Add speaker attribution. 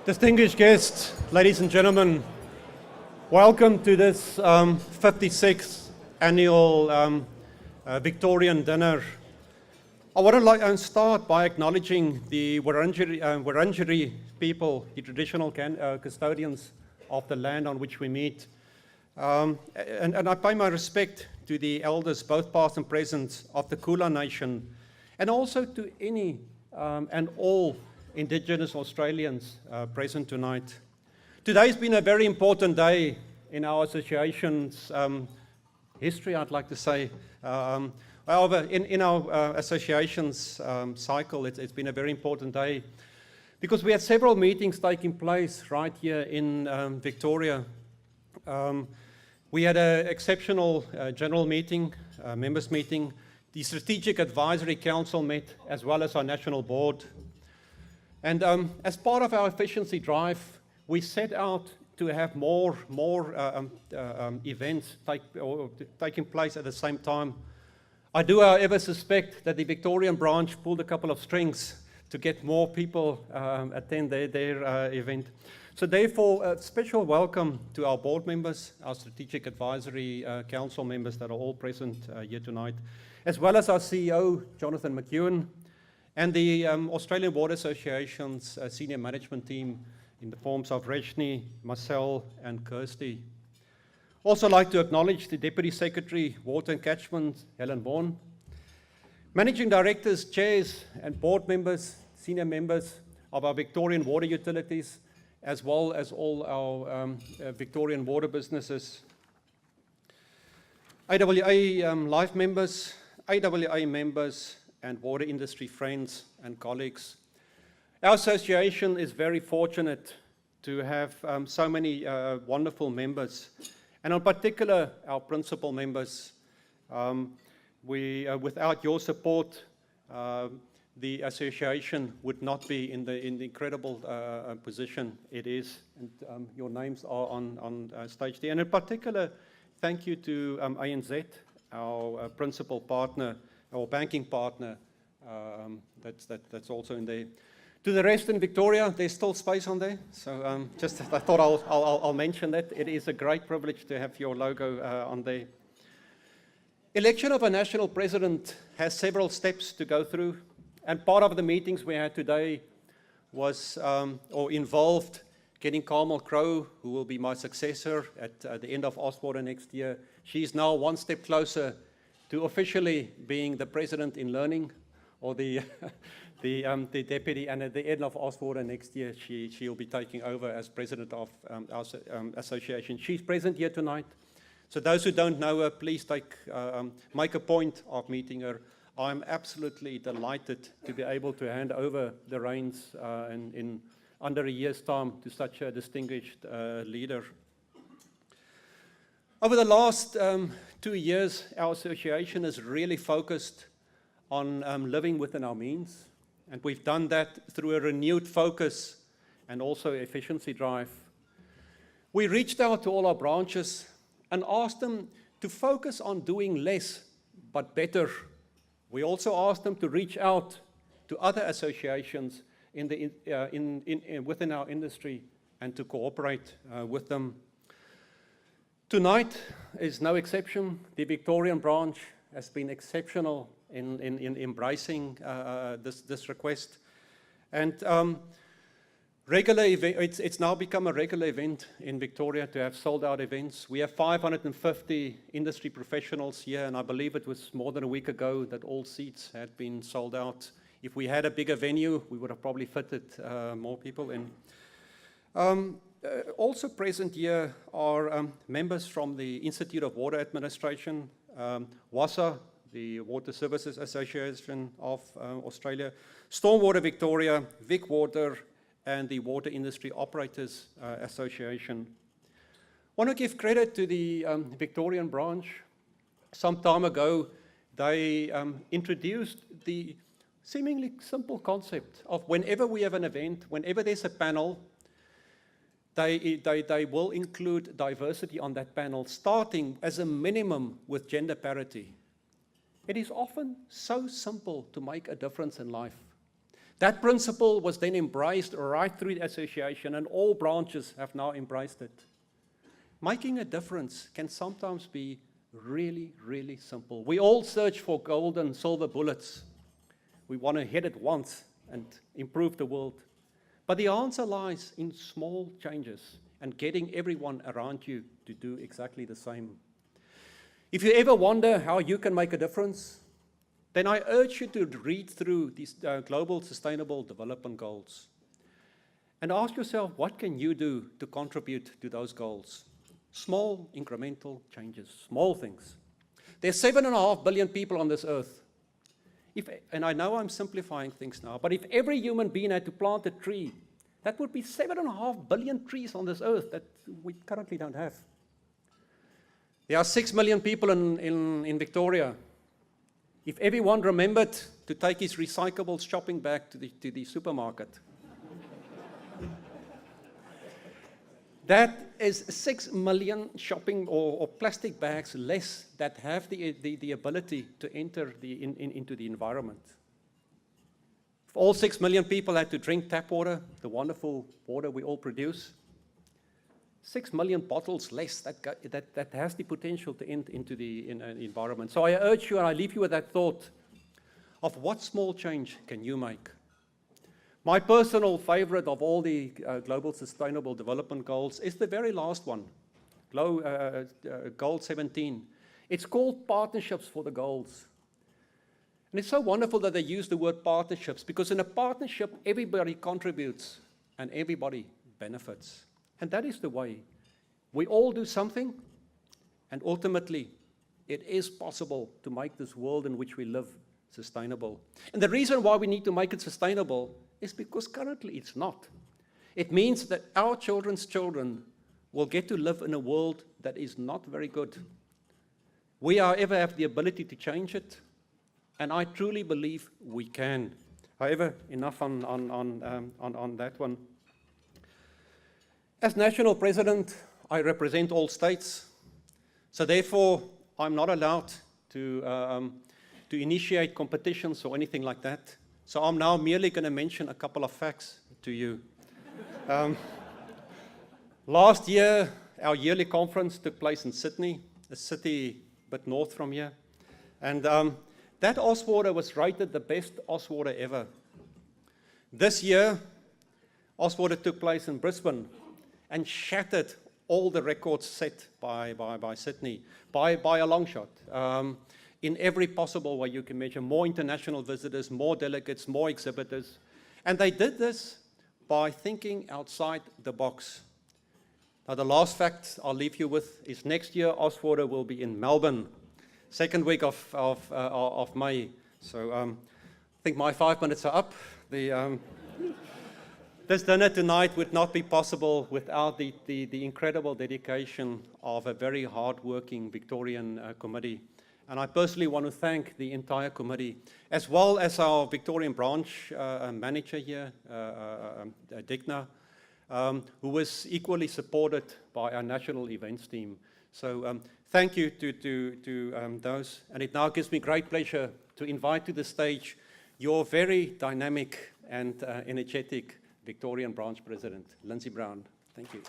Speaker 1: Distinguished guests, ladies and gentlemen, welcome to this 56th annual Victorian dinner. I want to start by acknowledging the Wurundjeri people, the traditional custodians of the land on which we meet. And I pay my respect to the elders, both past and present, of the Kulin Nation, and also to any and all Indigenous Australians present tonight. Today's been a very important day in our association's history, I'd like to say. However, in our association's cycle, it's been a very important day because we had several meetings taking place right here in Victoria. We had an exceptional general meeting, members meeting. The Strategic Advisory Council met, as well as our national board. And as part of our efficiency drive, we set out to have more events taking place at the same time. I do, however, suspect that the Victorian branch pulled a couple of strings to get more people attend their event. So therefore, a special welcome to our board members, our Strategic Advisory Council members that are all present here tonight, as well as our CEO, Jonathan McEwen, and the Australian Water Association's senior management team in the forms of Reshni, Marcel, and Kirsty. Also like to acknowledge the Deputy Secretary, Water and Catchment, Helen Vaughan, Managing Directors, Chairs, and Board members, senior members of our Victorian water utilities, as well as all our Victorian water businesses, AWA Life members, AWA members, and water industry friends and colleagues. Our association is very fortunate to have so many wonderful members, and in particular, our principal members. Without your support, the association would not be in the incredible position it is, and your names are on stage there. And in particular, thank you to ANZ, our principal partner, our banking partner, that's also in there. To the rest in Victoria, there's still space on there, so I thought I'll mention that. It is a great privilege to have your logo on there. Election of a national president has several steps to go through, and part of the meetings we had today was or involved getting Carmel Crowe, who will be my successor at the end of Osborne next year. She's now one step closer to officially being the president in learning, or the deputy, and at the end of Osborne next year, she'll be taking over as president of our association. She's present here tonight. So those who don't know her, please make a point of meeting her. I'm absolutely delighted to be able to hand over the reins in under a year's time to such a distinguished leader. Over the last 2 years, our association has really focused on living within our means, and we've done that through a renewed focus and also efficiency drive. We reached out to all our branches and asked them to focus on doing less but better. We also asked them to reach out to other associations within our industry and to cooperate with them. Tonight is no exception. The Victorian branch has been exceptional in embracing this request. And it's now become a regular event in Victoria to have sold out events. We have 550 industry professionals here, and I believe it was more than a week ago that all seats had been sold out. If we had a bigger venue, we would have probably fitted more people in. Also present here are members from the Institute of Water Administration, WASA, the Water Services Association of Australia, Stormwater Victoria, Vic Water, and the Water Industry Operators Association. I want to give credit to the Victorian branch. Some time ago, they introduced the seemingly simple concept of whenever we have an event, whenever there's a panel, they will include diversity on that panel, starting as a minimum with gender parity. It is often so simple to make a difference in life. That principle was then embraced right through the association, and all branches have now embraced it. Making a difference can sometimes be really, really simple. We all search for gold and silver bullets. We want to hit it once and improve the world. But the answer lies in small changes and getting everyone around you to do exactly the same. If you ever wonder how you can make a difference, then I urge you to read through these Global Sustainable Development Goals and ask yourself, what can you do to contribute to those goals? Small, incremental changes, small things. There's 7.5 billion people on this earth. And I know I'm simplifying things now, but if every human being had to plant a tree, that would be 7.5 billion trees on this earth that we currently don't have. There are 6 million people in Victoria. If everyone remembered to take his recyclables shopping bag to the supermarket, that is 6 million shopping or plastic bags less that have the ability to enter into the environment. If all 6 million people had to drink tap water, the wonderful water we all produce, 6 million bottles less that has the potential to enter into the environment. So I urge you, and I leave you with that thought of what small change can you make. My personal favorite of all the Global Sustainable Development Goals is the very last one, Goal 17. It's called Partnerships for the Goals. And it's so wonderful that they use the word partnerships, because in a partnership, everybody contributes and everybody benefits. And that is the way. We all do something, and ultimately, it is possible to make this world in which we live sustainable. And the reason why we need to make it sustainable is because currently it's not. It means that our children's children will get to live in a world that is not very good. We, however, have the ability to change it, and I truly believe we can. However, enough on that one. As national president, I represent all states, so therefore I'm not allowed to initiate competitions or anything like that. So I'm now merely going to mention a couple of facts to you. Last year, our yearly conference took place in Sydney, a city a bit north from here, and that Oswater was rated the best Oswater ever. This year, Oswater took place in Brisbane and shattered all the records set by Sydney, by a long shot, in every possible way you can measure. More international visitors, more delegates, more exhibitors. And they did this by thinking outside the box. Now, the last fact I'll leave you with is next year, Oswater will be in Melbourne, second week of May. So I think my 5 minutes are up. This dinner tonight would not be possible without the incredible dedication of a very hard-working Victorian committee. And I personally want to thank the entire committee, as well as our Victorian branch manager here, Digna, who was equally supported by our national events team. So thank you to those. And it now gives me great pleasure to invite to the stage your very dynamic and energetic Victorian branch president, Lindsay Brown. Thank you.